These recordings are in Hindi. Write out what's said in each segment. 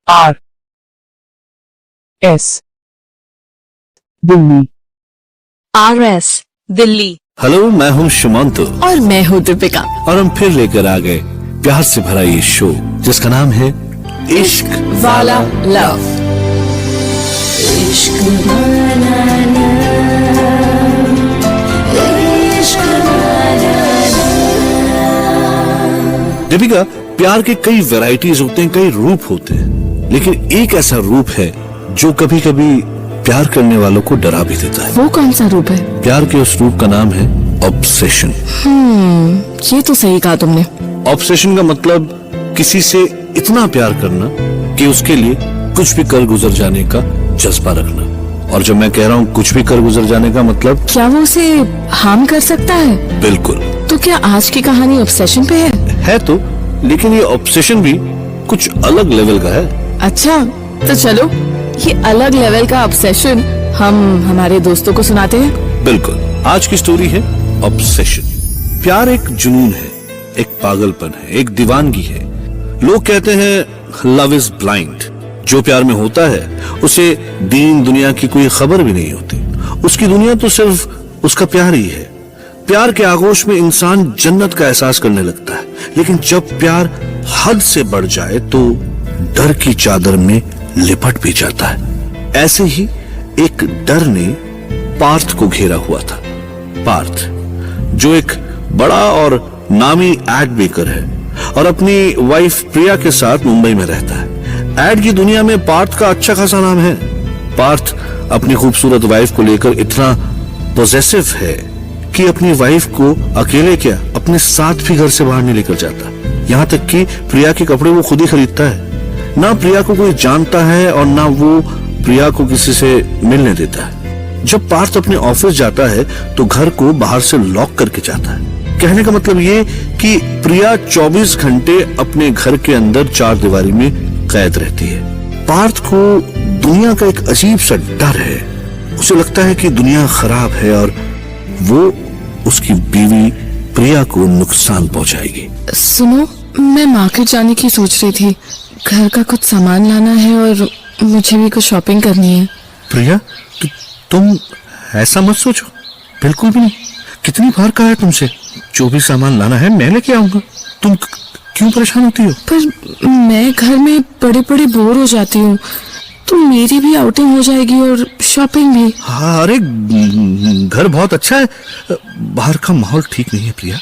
RS Delhi. RS Delhi. Hello, मैं हूँ शुमांतु और मैं हूँ दीपिका। और हम फिर लेकर आ गए प्यार से भरा ये शो जिसका नाम है इश्क वाला लव। इश्क वाला दीपिका, प्यार के कई वैरायटीज होते हैं, कई रूप होते हैं, लेकिन एक ऐसा रूप है जो कभी कभी प्यार करने वालों को डरा भी देता है। वो कौन सा रूप है? प्यार के उस रूप का नाम है ऑब्सेशन। ये तो सही कहा तुमने। ऑब्सेशन का मतलब किसी से इतना प्यार करना कि उसके लिए कुछ भी कर गुजर जाने का जज्बा रखना। और जब मैं कह रहा हूँ कुछ भी कर गुजर जाने का मतलब, क्या वो उसे हार्म कर सकता है? बिल्कुल। तो क्या आज की कहानी ऑब्सेशन पे है तो, लेकिन ये ऑब्सेशन भी कुछ अलग लेवल का है। अच्छा, तो चलो ये अलग लेवल का ऑब्सेशन हम हमारे दोस्तों को सुनाते हैं। बिल्कुल। आज की स्टोरी है ऑब्सेशन। प्यार एक जुनून है, एक पागलपन है, एक दीवानगी है। लोग कहते हैं लव इज ब्लाइंड। जो प्यार में होता है उसे दीन दुनिया की कोई खबर भी नहीं होती। उसकी दुनिया तो सिर्फ उसका प्यार ही है। प्यार के आगोश में इंसान जन्नत का एहसास करने लगता है, लेकिन जब प्यार हद से बढ़ जाए तो डर की चादर में लिपट भी जाता है। ऐसे ही एक डर ने पार्थ को घेरा हुआ था। पार्थ, जो एक बड़ा और नामी एड मेकर है और अपनी वाइफ प्रिया के साथ मुंबई में रहता है। एड की दुनिया में पार्थ का अच्छा खासा नाम है। पार्थ अपनी खूबसूरत वाइफ को लेकर इतना पॉसेसिव है कि अपनी वाइफ को अकेले क्या, अपने साथ भी घर से बाहर नहीं लेकर जाता। यहाँ तक कि प्रिया के कपड़े वो खुद ही खरीदता है। ना प्रिया को कोई जानता है और ना वो प्रिया को किसी से मिलने देता है। जब पार्थ अपने ऑफिस जाता है तो घर को बाहर से लॉक करके जाता है। कहने का मतलब ये कि प्रिया 24 घंटे अपने घर के अंदर चार दीवारी में कैद रहती है। पार्थ को दुनिया का एक अजीब सा डर है। उसे लगता है कि दुनिया खराब है और वो उसकी बीवी प्रिया को नुकसान पहुंचाएगी। सुनो, मैं मार्केट जाने की सोच रही थी। घर का कुछ सामान लाना है और मुझे भी कुछ शॉपिंग करनी है। प्रिया, तुम ऐसा मत सोचो, बिल्कुल भी नहीं। कितनी बार कहा है तुमसे, जो भी सामान लाना है मैं लेके आऊंगा। तुम क्यों परेशान होती हो? पर मैं घर में बड़े बड़े बोर हो जाती हूँ, तो मेरी भी आउटिंग हो जाएगी और शॉपिंग भी। हाँ, अरे घर बहुत अच्छा है, बाहर का माहौल ठीक नहीं है प्रिया।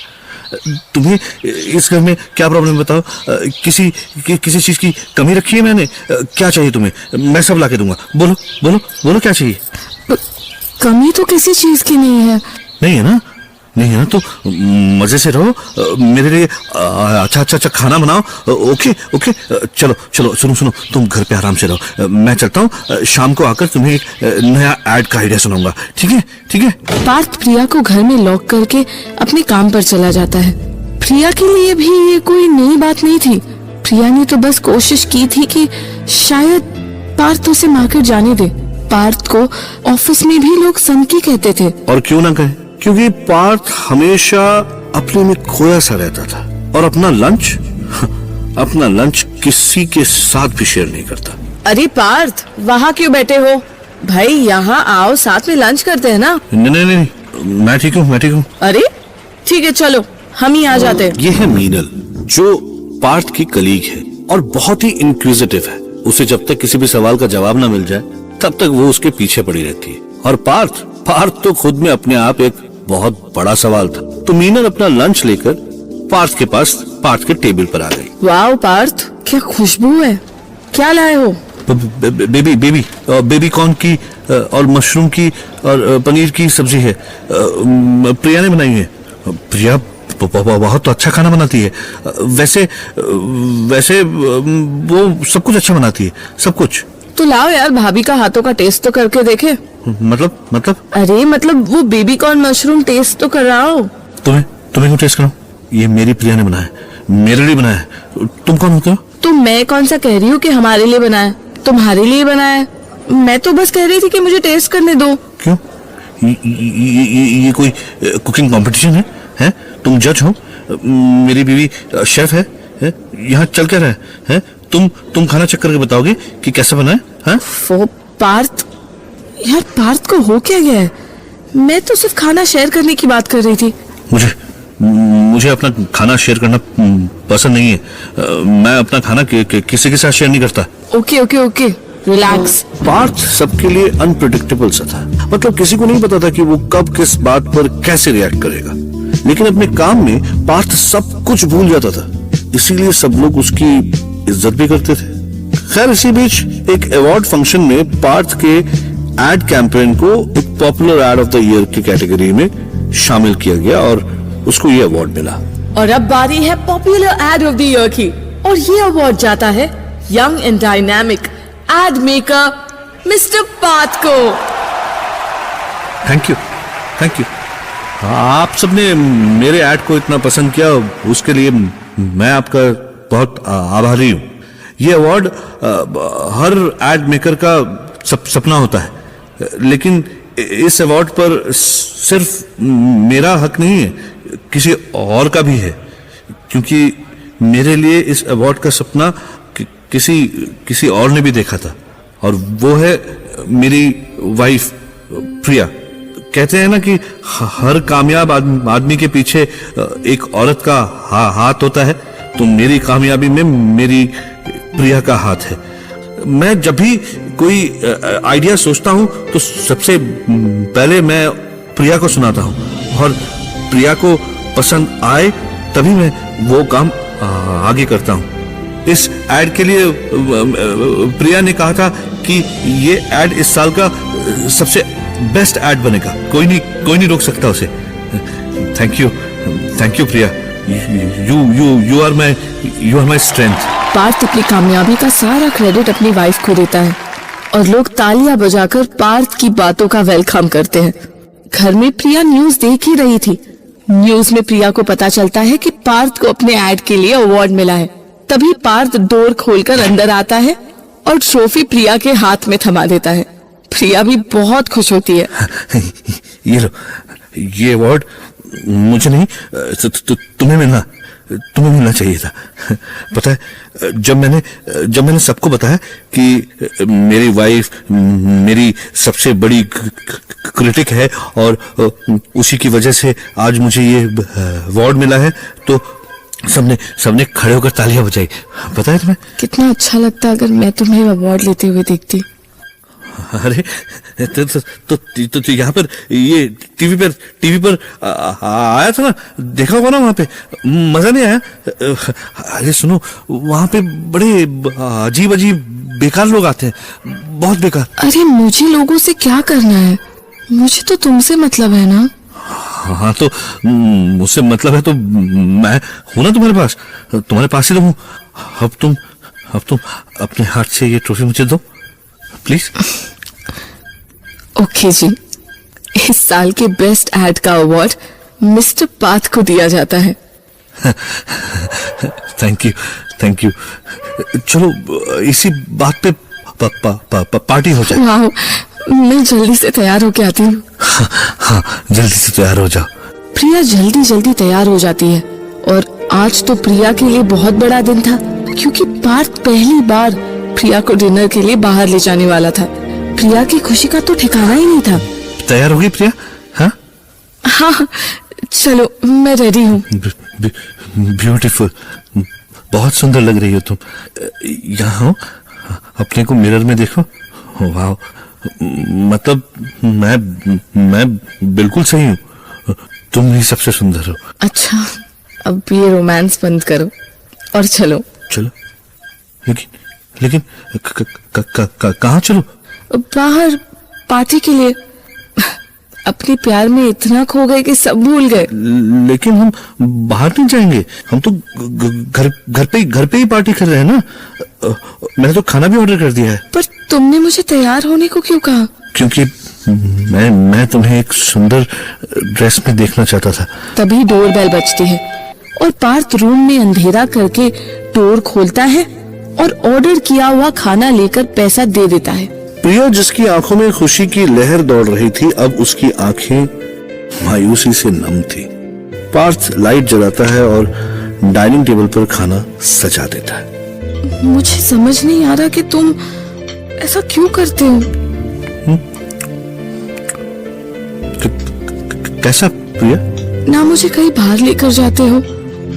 तुम्हें इस घर में क्या प्रॉब्लम बताओ? किसी चीज की कमी रखी है मैंने? क्या चाहिए तुम्हें? मैं सब लाके दूंगा। बोलो बोलो बोलो, क्या चाहिए? कमी तो किसी चीज की नहीं है। नहीं है ना? नहीं है ना तो मजे से रहो। मेरे लिए अच्छा खाना बनाओ। ओके ओके, चलो चलो, सुनो, तुम घर पे आराम से रहो। मैं चलता हूँ, शाम को आकर तुम्हें एक नया एड का आइडिया सुनाऊंगा। ठीक है? पार्थ प्रिया को घर में लॉक करके अपने काम पर चला जाता है। प्रिया के लिए भी ये कोई नई बात नहीं थी। प्रिया ने तो बस कोशिश की थी कि शायद पार्थ उसे मार्केट जाने दे। पार्थ को ऑफिस में भी लोग सनकी कहते थे। और क्यों ना कहे, क्योंकि पार्थ हमेशा अपने में खोया सा रहता था और अपना लंच किसी के साथ भी शेयर नहीं करता। अरे पार्थ, वहाँ क्यों बैठे हो? भाई यहाँ आओ, साथ में लंच करते हैं ना। नहीं, मैं ठीक हूँ। अरे ठीक है, चलो हम ही आ जाते हैं। ये है मीनल, जो पार्थ की कलीग है और बहुत ही इंक्विजिटिव है। उसे जब तक किसी भी सवाल का जवाब ना मिल जाए तब तक वो उसके पीछे पड़ी रहती है। और पार्थ तो खुद में अपने आप एक बहुत बड़ा सवाल था। तो मीनल अपना लंच लेकर पार्थ के टेबल पर आ गई। वाह पार्थ, क्या खुशबू है। क्या लाए हो? बेबी कॉर्न की और मशरूम की और पनीर की सब्जी है। प्रिया ने बनाई है। प्रिया बहुत अच्छा खाना बनाती है। वैसे वो सब कुछ अच्छा बनाती है, सब कुछ। तो लाओ यार, भाभी का हाथों का टेस्ट तो करके देखे। मतलब अरे मतलब वो बेबी कॉर्न मशरूम टेस्ट तो कराओ। तुम्हें क्यों टेस्ट कराऊं? ये मेरी प्रिया ने बनाया, मेरे लिए बनाया है। तुम कौन होते हो? तो मैं कौन सा कह रही हूँ कि हमारे लिए बनाया, तुम्हारे लिए बनाया। मैं तो बस कह रही थी कि मुझे टेस्ट करने दो। क्यों? ये कोई कुकिंग कंपटीशन है? तुम जज हो, मेरी बीवी शेफ है? यहाँ चल क्या रहा है? तुम खाना चेक करके बताओगे कि कैसा बना है? हाँ? वो पार्थ, यार पार्थ को हो क्या गया है? मैं तो सिर्फ खाना शेयर करने की बात कर रही थी। मुझे अपना खाना शेयर करना पसंद नहीं है। मैं अपना खाना किसी के साथ शेयर नहीं करता। Okay relax. पार्थ सबके लिए अनप्रेडिक्टेबल सा था। मतलब किसी को नहीं पता था कि वो कब किस बात पर कैसे रिएक्ट करेगा, लेकिन अपने काम में पार्थ सब कुछ भूल जाता था, इसीलिए सब लोग उसकी इज्जत भी करते थे। खैर इसी बीच एक अवार्ड फंक्शन में पार्थ के एड कैंपेन को एक popular ad of the year की कैटेगरी में शामिल किया गया और उसको ये अवार्ड मिला। और अब बारी है popular ad of the year की, और ये अवार्ड जाता है young and dynamic ad maker mister Parth को। Thank you. आप सबने मेरे ऐड को इतना पसंद किया, उसके लिए मैं आपका बहुत आभारी हूं। ये अवार्ड हर एड मेकर का सपना होता है, लेकिन इस अवार्ड पर सिर्फ मेरा हक नहीं है, किसी और का भी है, क्योंकि मेरे लिए इस अवार्ड का सपना किसी और ने भी देखा था, और वो है मेरी वाइफ प्रिया। कहते हैं ना कि हर कामयाब आदमी के पीछे एक औरत का हाथ होता है, तो मेरी कामयाबी में मेरी प्रिया का हाथ है। मैं जब भी कोई आइडिया सोचता हूं तो सबसे पहले मैं प्रिया को सुनाता हूं, और प्रिया को पसंद आए तभी मैं वो काम आगे करता हूं। इस एड के लिए प्रिया ने कहा था कि ये एड इस साल का सबसे बेस्ट एड बनेगा, कोई नहीं रोक सकता उसे। Thank you Priya, you are my strength. Parth अपनी कामयाबी का सारा क्रेडिट अपनी वाइफ को देता है, और लोग तालियां बजाकर पार्थ की बातों का वेलकम करते हैं। घर में प्रिया न्यूज देख ही रही थी। न्यूज में प्रिया को पता चलता है कि पार्थ को अपने एड के लिए अवार्ड मिला है। तभी पार्थ डोर खोलकर अंदर आता है और ट्रॉफी प्रिया के हाथ में थमा देता है। प्रिया भी बहुत खुश होती है। ये लो, ये अवार्ड मुझे नहीं, तुम्हें मिलना चाहिए था। पता है, जब मैंने सबको बताया कि मेरी वाइफ मेरी सबसे बड़ी क्रिटिक है और उसी की वजह से आज मुझे ये अवार्ड मिला है, तो सबने खड़े होकर तालियां बजाई। पता है तुम्हें कितना अच्छा लगता अगर मैं तुम्हें अवार्ड लेते हुए देखती। अरे तो यहाँ पर ये टीवी पर आया था ना, देखा होगा ना, वहां पे मजा नहीं आया? अरे सुनो, वहां पे बड़े अजीब बेकार लोग आते हैं, बहुत बेकार। अरे मुझे लोगों से क्या करना है, मुझे तो तुमसे मतलब है ना। हाँ तो मुझसे मतलब है तो मैं हूं ना तुम्हारे पास ही तो हूँ। अब तुम अपने हाथ से ये ट्रॉफी मुझे दो प्लीज। ओके जी, इस साल के बेस्ट एड का अवार्ड मिस्टर पार्थ को दिया जाता है। Thank you. चलो इसी बात पे पार्टी हो जाए। वाह, मैं जल्दी से तैयार होके आती हूँ। हाँ, जल्दी से तैयार हो जाओ। प्रिया जल्दी तैयार हो जाती है, और आज तो प्रिया के लिए बहुत बड़ा दिन था, क्योंकि पार्थ पहली बार प्रिया को डिनर के लिए बाहर ले जाने वाला था। प्रिया की खुशी का तो ठिकाना ही नहीं था। तैयार हो गई प्रिया? हाँ, चलो मैं रेडी हूँ। ब्यूटीफुल, बहुत सुंदर लग रही हो तुम। यहाँ हो, अपने को मिरर में देखो। वाह, मतलब मैं बिल्कुल सही हूँ, तुम ही सबसे सुंदर हो। अच्छा, अब ये रोमांस बंद करो और चलो। लेकिन कहाँ चलो? बाहर पार्टी के लिए। अपने प्यार में इतना खो गए कि सब भूल गए। लेकिन हम बाहर नहीं जाएंगे, हम तो घर पे ही पार्टी कर रहे हैं ना। मैंने तो खाना भी ऑर्डर कर दिया है। पर तुमने मुझे तैयार होने को क्यों कहा? क्योंकि मैं तुम्हें एक सुंदर ड्रेस में देखना चाहता था। तभी डोरबेल बजती है और पार्थ रूम में अंधेरा करके डोर खोलता है और ऑर्डर किया हुआ खाना लेकर पैसा दे देता है। प्रिया, जिसकी आंखों में खुशी की लहर दौड़ रही थी, अब उसकी आंखें मायूसी से नम थी। पार्थ लाइट जलाता है और डाइनिंग टेबल पर खाना सजा देता है। मुझे समझ नहीं आ रहा कि तुम ऐसा क्यों करते हो। कैसा प्रिया? ना मुझे कहीं बाहर लेकर जाते हो,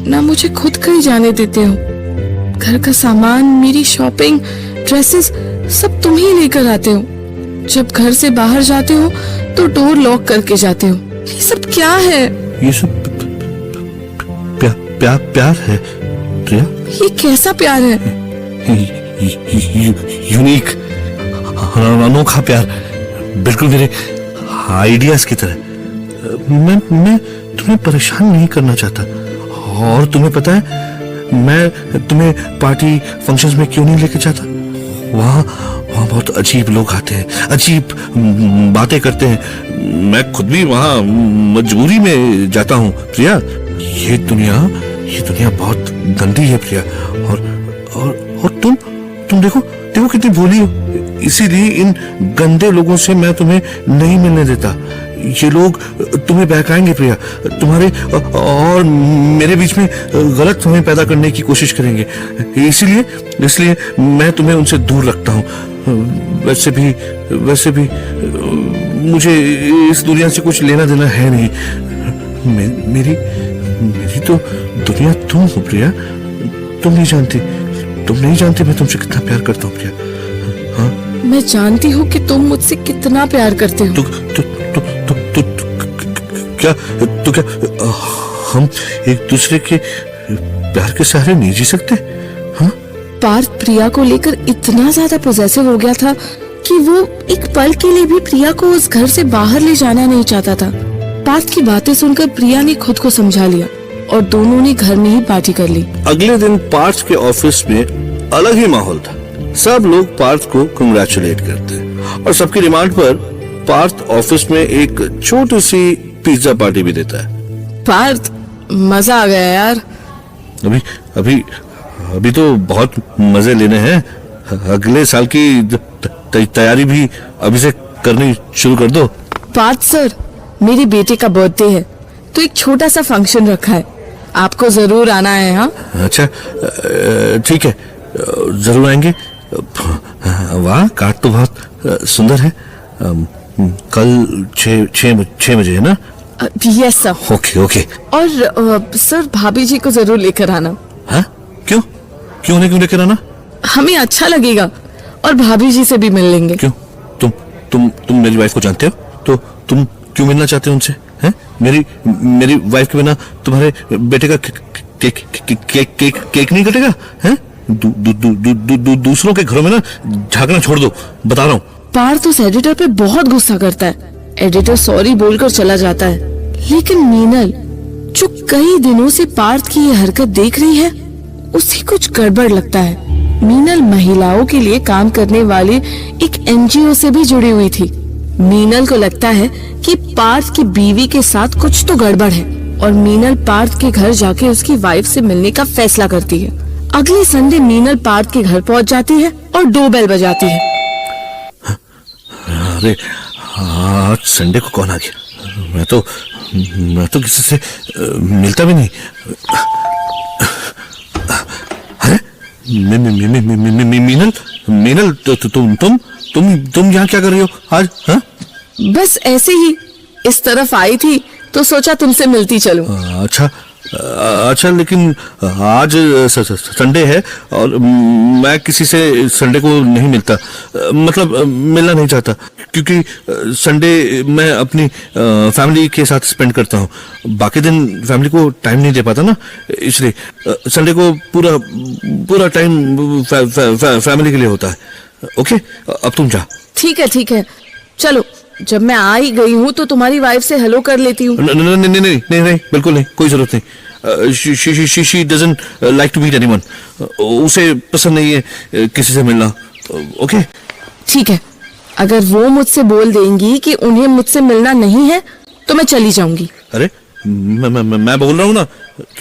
ना मुझे खुद कहीं जाने देते हो। घर का सामान, मेरी शॉपिंग, ड्रेसेस सब तुम ही लेकर आते हो। जब घर से बाहर जाते हो तो डोर लॉक करके जाते हो। ये सब क्या है? ये सब प्यार है प्रिया। ये कैसा प्यार है? यूनिक, अनोखा प्यार, बिल्कुल मेरे आइडियाज की तरह। मैं तुम्हें परेशान नहीं करना चाहता। और तुम्हें पता है मैं तुम्हें पार्टी फंक्शंस में क्यों नहीं लेके जाता? वहाँ बहुत अजीब लोग आते हैं, अजीब बातें करते हैं। मैं खुद भी वहाँ मजबूरी में जाता हूँ प्रिया। ये दुनिया बहुत गंदी है प्रिया। और तुम देखो कितनी भोली हो। इसीलिए इन गंदे लोगों से मैं तुम्हें नहीं मिलने देता। ये लोग तुम्हें बहकाएंगे प्रिया। तुम्हारे और मेरे बीच में गलत फहमी पैदा करने की कोशिश करेंगे। इसलिए मैं तुम्हें उनसे दूर रखता हूँ। वैसे भी मुझे इस दुनिया से कुछ लेना देना है नहीं। मेरी तो दुनिया तुम हो प्रिया। तुम नहीं जानती मैं तुमसे कितना प्यार करता हूँ प्रिया। हाँ, मैं जानती हूँ कि तुम मुझसे कितना प्यार करते हो। क्या हम एक दूसरे के प्यार के सहारे नहीं जी सकते? हाँ? पार्थ प्रिया को लेकर इतना ज्यादा पोजेसिव हो गया था कि वो एक पल के लिए भी प्रिया को उस घर से बाहर ले जाना नहीं चाहता था। पार्थ की बातें सुनकर प्रिया ने खुद को समझा लिया और दोनों ने घर में ही पार्टी कर ली। अगले दिन पार्थ के ऑफिस में अलग ही माहौल था। सब लोग पार्थ को कंग्रेचुलेट करते और सबकी डिमांड पर पार्थ ऑफिस में एक छोटी सी पिज्जा पार्टी भी देता है। पार्थ, मजा आ गया यार। अभी तो बहुत मजे लेने हैं। अगले साल की तैयारी भी अभी से करनी शुरू कर दो। पार्थ सर, मेरे बेटे का बर्थडे है तो एक छोटा सा फंक्शन रखा है, आपको जरूर आना है। हाँ अच्छा, ठीक है, जरूर आएंगे। वाह, कार्ड तो बहुत सुंदर है। कल 6 बजे है ना? Yes sir. ओके। और सर, भाभी जी को जरूर लेकर आना। हाँ? क्यों लेकर आना? हमें अच्छा लगेगा और भाभी जी से भी मिल लेंगे। क्यों? तुम मेरी वाइफ को जानते हो तो तुम क्यों मिलना चाहते हो उनसे? हैं? मेरी वाइफ के बिना तुम्हारे बेटे का केक नहीं कटेगा? हैं? दूसरों के घरों में ना झांकना छोड़ दो, बता रहा हूँ। पार्थ उस एडिटर पे बहुत गुस्सा करता है। एडिटर सॉरी बोलकर चला जाता है, लेकिन मीनल जो कई दिनों से पार्थ की ये हरकत देख रही है, उसे कुछ गड़बड़ लगता है। मीनल महिलाओं के लिए काम करने वाले एक एनजीओ से भी जुड़ी हुई थी। मीनल को लगता है कि पार्थ की बीवी के साथ कुछ तो गड़बड़ है और मीनल पार्थ के घर जाके उसकी वाइफ से मिलने का फैसला करती है। अगले संडे मीनल पार्थ के घर पहुंच जाती है और डोरबेल बजाती है। अरे आज संडे को कौन आ गया? मैं तो किसी से मिलता भी नहीं। अरे मीनल तुम यहाँ क्या कर रही हो आज? हाँ? बस ऐसे ही इस तरफ आई थी तो सोचा तुमसे मिलती चलूं। अच्छा, लेकिन आज संडे है और मैं किसी से संडे को नहीं मिलता। मतलब मिलना नहीं चाहता, क्योंकि संडे मैं अपनी फैमिली के साथ स्पेंड करता हूँ। बाकी दिन फैमिली को टाइम नहीं दे पाता ना, इसलिए संडे को पूरा टाइम फैमिली के लिए होता है। ओके, अब तुम जा। ठीक है, चलो। जब मैं आ ही गई हूँ तो तुम्हारी वाइफ से हेलो कर लेती हूँ। नहीं, बिल्कुल नहीं, कोई जरूरत नहीं। She doesn't like to meet anyone. उसे पसंद नहीं है किसी से मिलना। ओके, ठीक है। अगर वो मुझसे बोल देंगी कि उन्हें मुझसे मिलना नहीं है तो मैं चली जाऊंगी। अरे मैं बोल रहा हूँ ना,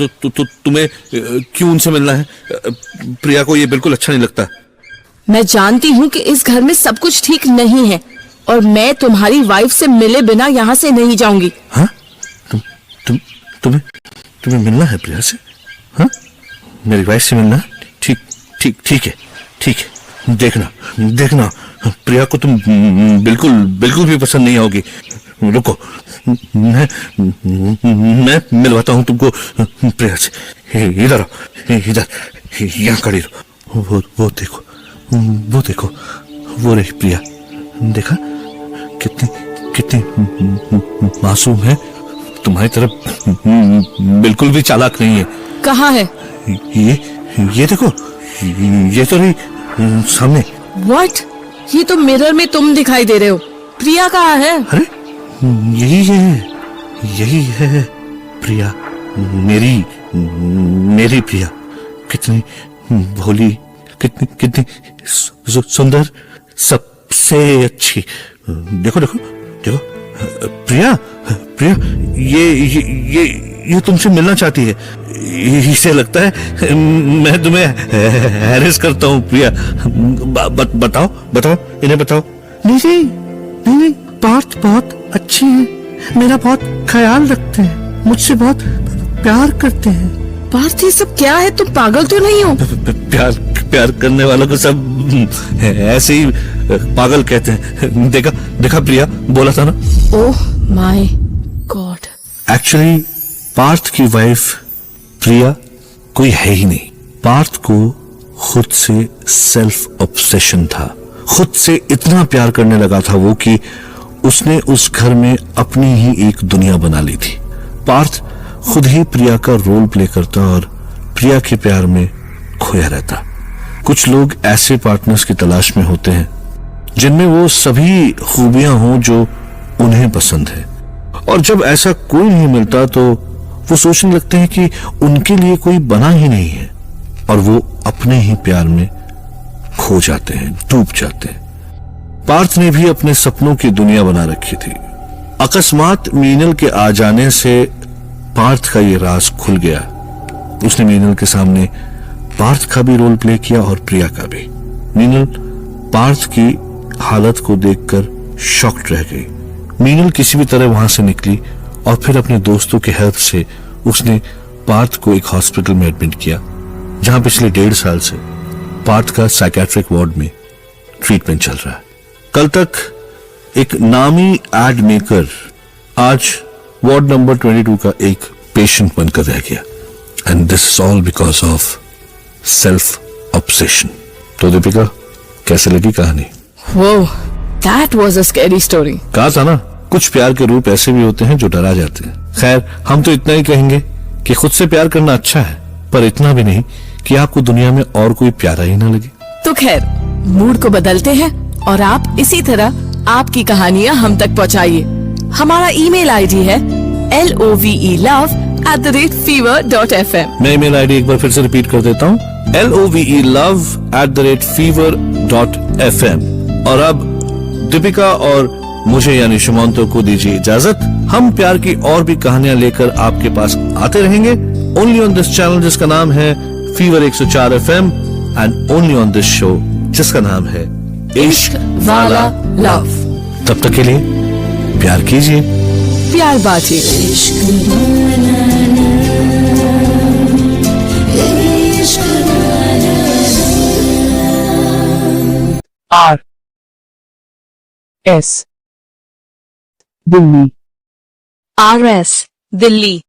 तो तुम्हें क्यों उनसे मिलना है? प्रिया को ये बिल्कुल अच्छा नहीं लगता। मैं जानती हूँ कि इस घर में सब कुछ ठीक नहीं है और मैं तुम्हारी वाइफ से मिले बिना यहाँ से नहीं जाऊंगी। हाँ? तुम्हें मिलना है प्रिया से? हाँ? मेरी वाइफ से मिलना? ठीक ठीक है, ठीक है। देखना देखना, प्रिया को तुम बिल्कुल बिल्कुल भी पसंद नहीं आओगी। रुको, मैं मिलवाता हूँ तुमको प्रिया से। इधर आओ, इधर, यहाँ खड़ी रहो। वो देखो, वो देखो, वो रही प्रिया। देखा कितनी कितनी मासूम है, तुम्हारी तरफ बिल्कुल भी चालाक नहीं है। कहाँ है? ये देखो, ये तो रही सामने। व्हाट? ये तो मिरर में तुम दिखाई दे रहे हो। प्रिया कहाँ है? अरे यही है प्रिया, मेरी प्रिया। कितनी भोली, कितनी कितनी सुंदर, सबसे अच्छी। देखो देखो देखो, प्रिया प्रिया, ये तुमसे मिलना चाहती है। इसे लगता है मैं तुम्हें हैरेस करता हूँ। प्रिया, बताओ बताओ, इन्हें बताओ। नहीं, पार्थ बहुत अच्छी है, मेरा बहुत ख्याल रखते हैं, मुझसे बहुत प्यार करते हैं। पार्थ, ये सब क्या है? तुम पागल तो नहीं हो? प्यार करने वालों को सब ऐसे ही पागल कहते हैं। देखा प्रिया, बोला था ना। Oh my god. Actually Parth की वाइफ प्रिया कोई है ही नहीं। पार्थ को खुद से सेल्फ ऑब्सेशन था, खुद से इतना प्यार करने लगा था वो कि उसने उस घर में अपनी ही एक दुनिया बना ली थी। पार्थ खुद ही प्रिया का रोल प्ले करता और प्रिया के प्यार में खोया रहता। कुछ लोग ऐसे पार्टनर्स की तलाश में होते हैं जिनमें वो सभी खूबियां हों जो उन्हें पसंद है, और जब ऐसा कोई नहीं मिलता तो वो सोचने लगते हैं कि उनके लिए कोई बना ही नहीं है, और वो अपने ही प्यार में खो जाते हैं, डूब जाते हैं। पार्थ ने भी अपने सपनों की दुनिया बना रखी थी। अकस्मात मीनल के आ जाने से पार्थ का ये राज खुल गया। उसने मीनल के सामने पार्थ का भी रोल प्ले किया और प्रिया का भी। मीनल पार्थ की हालत को देखकर शॉक्ड रह गई। मीनल किसी भी तरह वहां से निकली और फिर अपने दोस्तों के हेल्प से उसने पार्थ को एक हॉस्पिटल में एडमिट किया, जहां पिछले 1.5 साल से पार्थ का साइकेट्रिक वार्ड में ट्रीटमेंट चल रहा है। कल तक एक नामी एड मेकर आज वार्ड नंबर 22 का एक पेशेंट बनकर रह गया, and this is all because of self obsession. तो दीपिका, कैसे लगी कहानी? Whoa, that was a scary story. कहा था ना, कुछ प्यार के रूप ऐसे भी होते हैं जो डरा जाते हैं। खैर, हम तो इतना ही कहेंगे कि खुद से प्यार करना अच्छा है, पर इतना भी नहीं कि आपको दुनिया में और कोई प्यारा ही ना लगे। तो खैर, मूड को बदलते हैं और आप इसी तरह आपकी कहानियां हम तक पहुंचाइए। हमारा ईमेल आईडी है lovelove@fever.fm। मैं ईमेल आईडी एक बार फिर से रिपीट कर देता हूँ, lovelove@fever.fm। और अब दीपिका और मुझे यानी शुमांतो को दीजिए इजाजत। हम प्यार की और भी कहानियां लेकर आपके पास आते रहेंगे, ओनली ऑन दिस चैनल जिसका नाम है fever 104 FM, and only on this show जिसका नाम है इश्क वाला लव। तब तक के लिए प्यार कीजिए, प्यार बांटिए। RS दिल्ली। RS दिल्ली।